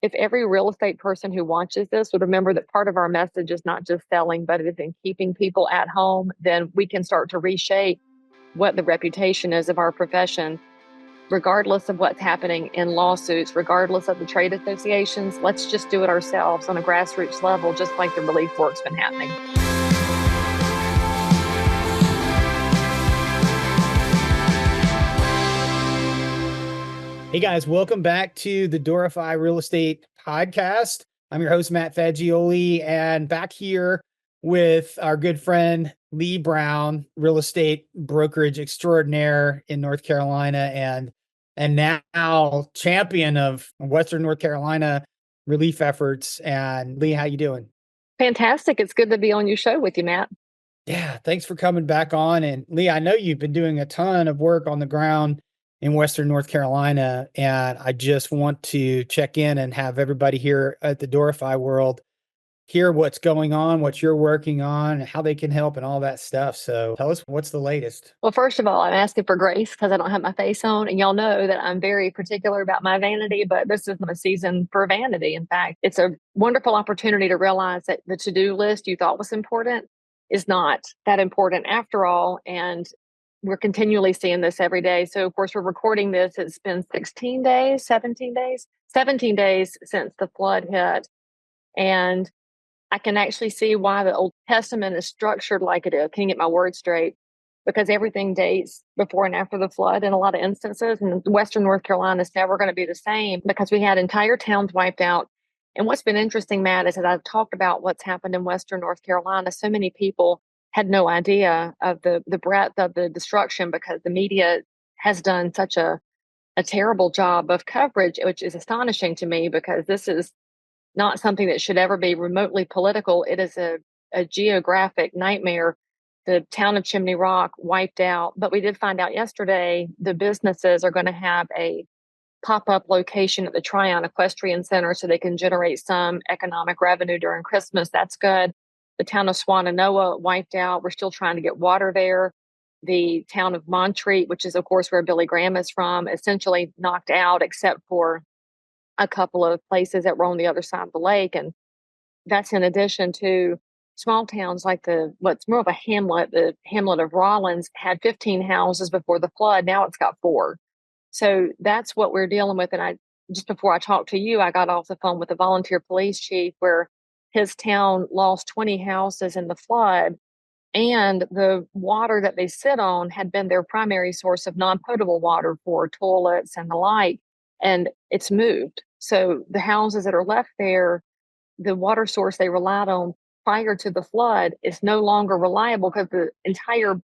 if every real estate person who watches this would remember that part of our message is not just selling, but it is in keeping people at home, then we can start to reshape what the reputation is of our profession, regardless of what's happening in lawsuits, regardless of the trade associations. Let's just do it ourselves on a grassroots level, just like the relief work's been happening. Hey guys, welcome back to the Doorify Real Estate Podcast. I'm your host, Matt Fagioli, and back here with our good friend, Leigh Brown, real estate brokerage extraordinaire in North Carolina and now champion of Western North Carolina relief efforts. And Leigh, how you doing? Fantastic. It's good to be on your show with you, Matt. Yeah, thanks for coming back on. And Leigh, I know you've been doing a ton of work on the ground in Western North Carolina, and I just want to check in and have everybody here at the Doorify world hear what's going on, what you're working on, how they can help, and all that stuff. So tell us what's the latest. Well, first of all, I'm asking for grace because I don't have my face on. And y'all know that I'm very particular about my vanity, but this isn't a season for vanity. In fact, it's a wonderful opportunity to realize that the to-do list you thought was important is not that important after all. And we're continually seeing this every day. So, of course, we're recording this. It's been 16 days, 17 days, 17 days since the flood hit. And I can actually see why the Old Testament is structured like it is. Can you get my words straight? Because everything dates before and after the flood in a lot of instances. And Western North Carolina is never going to be the same because we had entire towns wiped out. And what's been interesting, Matt, is that I've talked about what's happened in Western North Carolina. So many people had no idea of the breadth of the destruction because the media has done such a terrible job of coverage, which is astonishing to me because this is not something that should ever be remotely political. It is a geographic nightmare. The town of Chimney Rock wiped out, but we did find out yesterday the businesses are going to have a pop-up location at the Tryon Equestrian Center so they can generate some economic revenue during Christmas. That's good. The town of Swannanoa wiped out. We're still trying to get water there. The town of Montreat, which is, of course, where Billy Graham is from, essentially knocked out except for a couple of places that were on the other side of the lake. And that's in addition to small towns like what's more of a hamlet, the hamlet of Rollins had 15 houses before the flood. Now it's got 4. So that's what we're dealing with. And just before I talked to you, I got off the phone with the volunteer police chief where his town lost 20 houses in the flood. And the water that they sit on had been their primary source of non-potable water for toilets and the like. And it's moved. So the houses that are left there, the water source they relied on prior to the flood is no longer reliable because the entire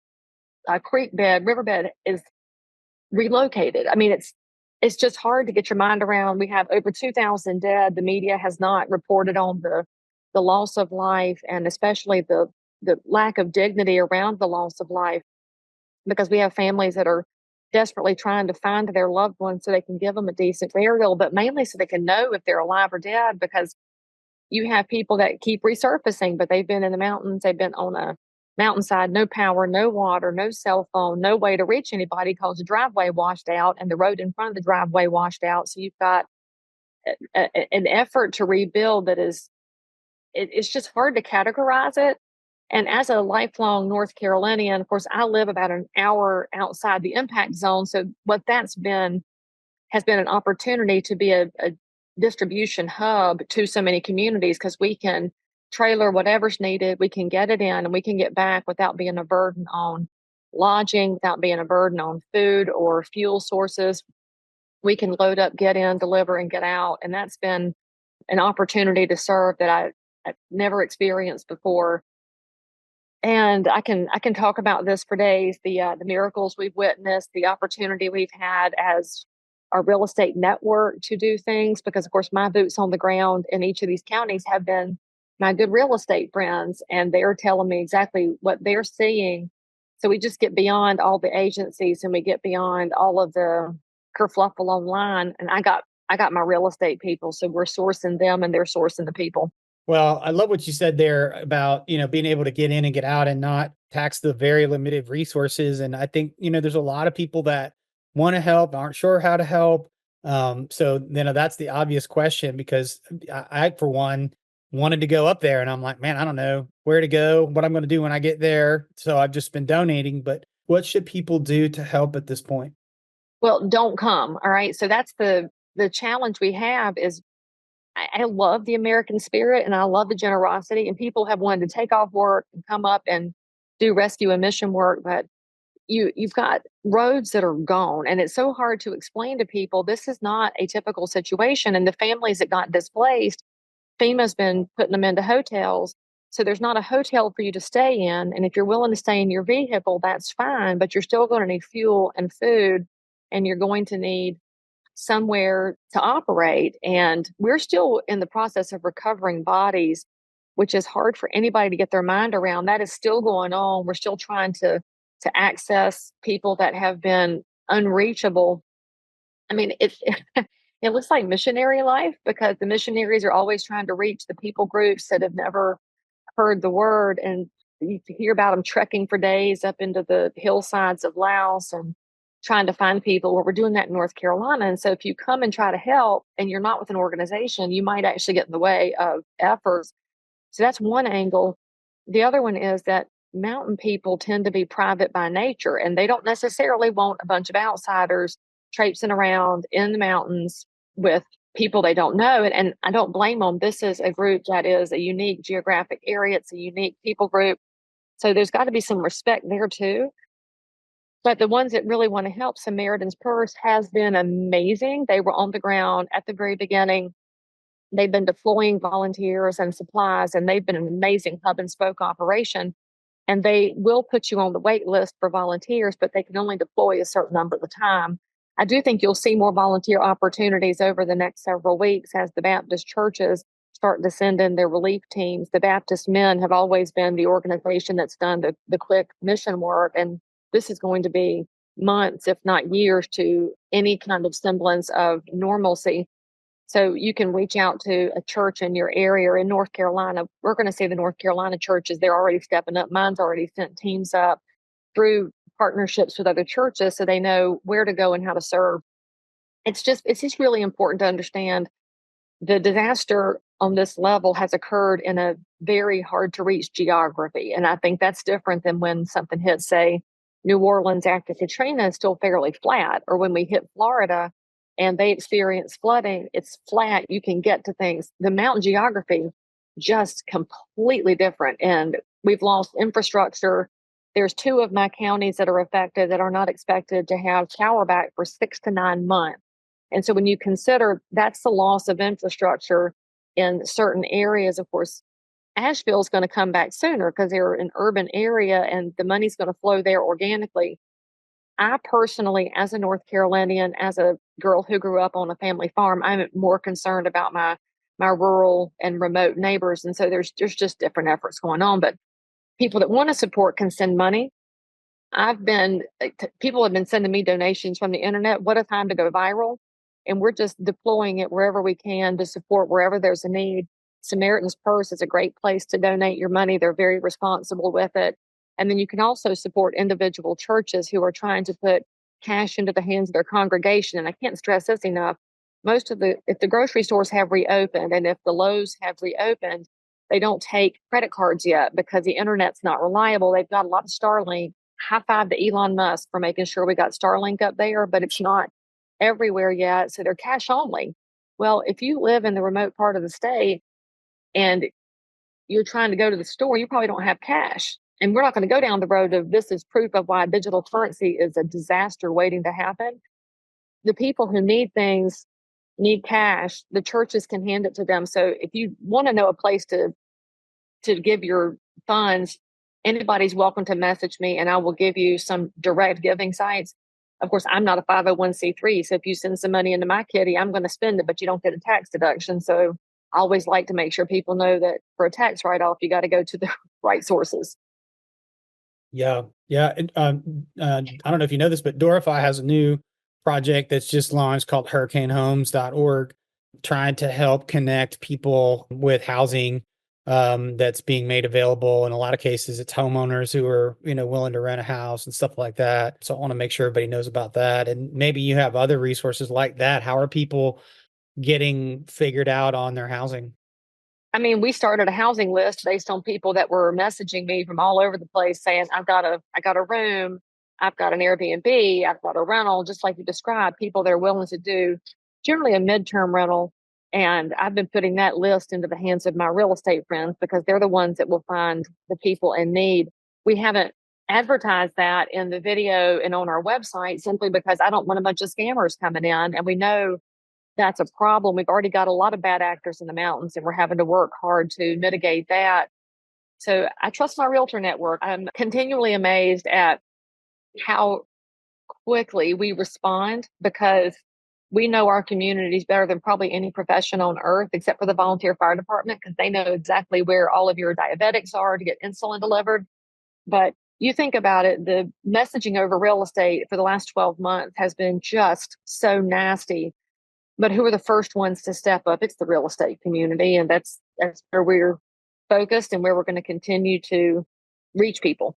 creek bed, riverbed is relocated. I mean, it's just hard to get your mind around. We have over 2,000 dead. The media has not reported on the loss of life and especially the lack of dignity around the loss of life because we have families that are desperately trying to find their loved ones so they can give them a decent burial, but mainly so they can know if they're alive or dead because you have people that keep resurfacing, but they've been in the mountains, they've been on a mountainside, no power, no water, no cell phone, no way to reach anybody because the driveway washed out and the road in front of the driveway washed out. So you've got an effort to rebuild that it's just hard to categorize it. And as a lifelong North Carolinian, of course, I live about an hour outside the impact zone. So what that's been has been an opportunity to be a distribution hub to so many communities because we can trailer whatever's needed, we can get it in and we can get back without being a burden on lodging, without being a burden on food or fuel sources. We can load up, get in, deliver, and get out. And that's been an opportunity to serve that I've never experienced before. And I can talk about this for days, the miracles we've witnessed, the opportunity we've had as our real estate network to do things, because of course my boots on the ground in each of these counties have been my good real estate friends, and they're telling me exactly what they're seeing. So we just get beyond all the agencies and we get beyond all of the kerfluffle online. And I got my real estate people, so we're sourcing them and they're sourcing the people. Well, I love what you said there about, being able to get in and get out and not tax the very limited resources. And I think, there's a lot of people that want to help, aren't sure how to help, So, that's the obvious question, because I, for one, wanted to go up there, and I'm like, man, I don't know where to go, what I'm going to do when I get there. So I've just been donating, but what should people do to help at this point? Well, don't come. All right. So that's the challenge we have is I love the American spirit and I love the generosity, and people have wanted to take off work and come up and do rescue and mission work, but you've got roads that are gone, and it's so hard to explain to people this is not a typical situation. And the families that got displaced, FEMA's been putting them into hotels. So there's not a hotel for you to stay in. And if you're willing to stay in your vehicle, that's fine, but you're still going to need fuel and food, and you're going to need somewhere to operate. And we're still in the process of recovering bodies, which is hard for anybody to get their mind around. That is still going on. We're still trying to access people that have been unreachable. I mean, it looks like missionary life, because the missionaries are always trying to reach the people groups that have never heard the word. And you hear about them trekking for days up into the hillsides of Laos and trying to find people. Well, we're doing that in North Carolina. And so if you come and try to help and you're not with an organization, you might actually get in the way of efforts. So that's one angle. The other one is that mountain people tend to be private by nature, and they don't necessarily want a bunch of outsiders traipsing around in the mountains with people they don't know. And I don't blame them. This is a group that is a unique geographic area, it's a unique people group. So there's got to be some respect there too. But the ones that really want to help, Samaritan's Purse has been amazing. They were on the ground at the very beginning. They've been deploying volunteers and supplies, and they've been an amazing hub and spoke operation. And they will put you on the wait list for volunteers, but they can only deploy a certain number at a time. I do think you'll see more volunteer opportunities over the next several weeks as the Baptist churches start to send in their relief teams. The Baptist men have always been the organization that's done the quick mission work, and this is going to be months, if not years, to any kind of semblance of normalcy. So you can reach out to a church in your area. Or in North Carolina, we're going to see the North Carolina churches, they're already stepping up. Mine's already sent teams up through partnerships with other churches so they know where to go and how to serve. It's just really important to understand the disaster on this level has occurred in a very hard to reach geography. And I think that's different than when something hits, say, New Orleans after Katrina is still fairly flat, or when we hit Florida and they experience flooding, it's flat. You can get to things. The mountain geography, just completely different. And we've lost infrastructure. There's two of my counties that are affected that are not expected to have power back for 6 to 9 months. And so when you consider that's the loss of infrastructure in certain areas, of course, Asheville's going to come back sooner because they're an urban area and the money's going to flow there organically. I personally, as a North Carolinian, as a girl who grew up on a family farm, I'm more concerned about my rural and remote neighbors. And so there's just different efforts going on. But people that want to support can send money. People have been sending me donations from the internet. What a time to go viral. And we're just deploying it wherever we can to support wherever there's a need. Samaritan's Purse is a great place to donate your money. They're very responsible with it. And then you can also support individual churches who are trying to put cash into the hands of their congregation. And I can't stress this enough. If the grocery stores have reopened and if the Lowe's have reopened, they don't take credit cards yet because the internet's not reliable. They've got a lot of Starlink. High five to Elon Musk for making sure we got Starlink up there, but it's not everywhere yet. So they're cash only. Well, if you live in the remote part of the state and you're trying to go to the store, you probably don't have cash. And we're not going to go down the road of this is proof of why digital currency is a disaster waiting to happen. The people who need things need cash. The churches can hand it to them. So if you want to know a place to give your funds, anybody's welcome to message me and I will give you some direct giving sites. Of course, I'm not a 501c3. So if you send some money into my kitty, I'm going to spend it, but you don't get a tax deduction. So I always like to make sure people know that for a tax write-off, you got to go to the right sources. Yeah. Yeah. And, I don't know if you know this, but Doorify has a new project that's just launched called hurricanehomes.org, trying to help connect people with housing that's being made available. In a lot of cases, it's homeowners who are, willing to rent a house and stuff like that. So I want to make sure everybody knows about that. And maybe you have other resources like that. How are people getting figured out on their housing? I mean, we started a housing list based on people that were messaging me from all over the place saying, I got a room, I've got an Airbnb, I've got a rental, just like you described, people that are willing to do generally a midterm rental. And I've been putting that list into the hands of my real estate friends because they're the ones that will find the people in need. We haven't advertised that in the video and on our website simply because I don't want a bunch of scammers coming in. And we know that's a problem. We've already got a lot of bad actors in the mountains, and we're having to work hard to mitigate that. So I trust my realtor network. I'm continually amazed at how quickly we respond because we know our communities better than probably any profession on earth, except for the volunteer fire department, because they know exactly where all of your diabetics are to get insulin delivered. But you think about it, the messaging over real estate for the last 12 months has been just so nasty. But who are the first ones to step up? It's the real estate community, and that's where we're focused and where we're going to continue to reach people.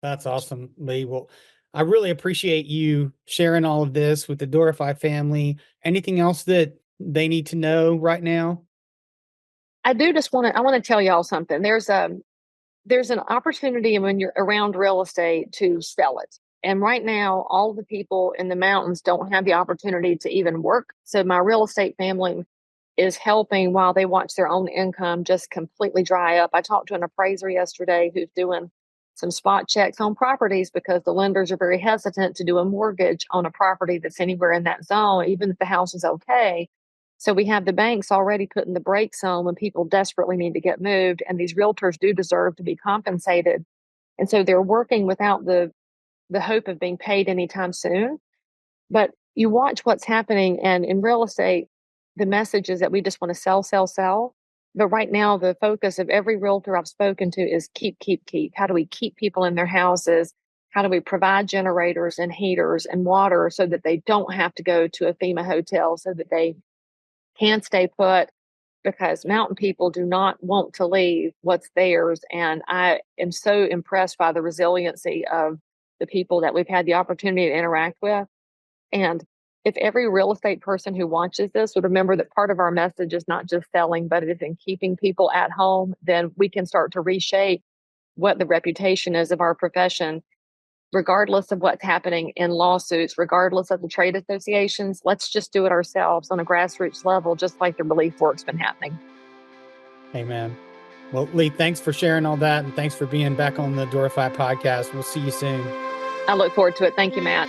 That's awesome, Leigh. Well, I really appreciate you sharing all of this with the Doorify family. Anything else that they need to know right now? I want to tell y'all something. There's an opportunity when you're around real estate to sell it. And right now, all the people in the mountains don't have the opportunity to even work. So my real estate family is helping while they watch their own income just completely dry up. I talked to an appraiser yesterday who's doing some spot checks on properties because the lenders are very hesitant to do a mortgage on a property that's anywhere in that zone, even if the house is okay. So we have the banks already putting the brakes on when people desperately need to get moved, and these realtors do deserve to be compensated. And so they're working without the hope of being paid anytime soon. But you watch what's happening, and in real estate, the message is that we just want to sell, sell, sell. But right now, the focus of every realtor I've spoken to is keep, keep, keep. How do we keep people in their houses? How do we provide generators and heaters and water so that they don't have to go to a FEMA hotel, so that they can stay put? Because mountain people do not want to leave what's theirs. And I am so impressed by the resiliency of the people that we've had the opportunity to interact with. And if every real estate person who watches this would remember that part of our message is not just selling, but it is in keeping people at home, then we can start to reshape what the reputation is of our profession, regardless of what's happening in lawsuits, regardless of the trade associations. Let's just do it ourselves on a grassroots level, just like the relief work's been happening. Amen. Well, Leigh, thanks for sharing all that, and thanks for being back on the Doorify podcast. We'll see you soon. I look forward to it. Thank you, Matt.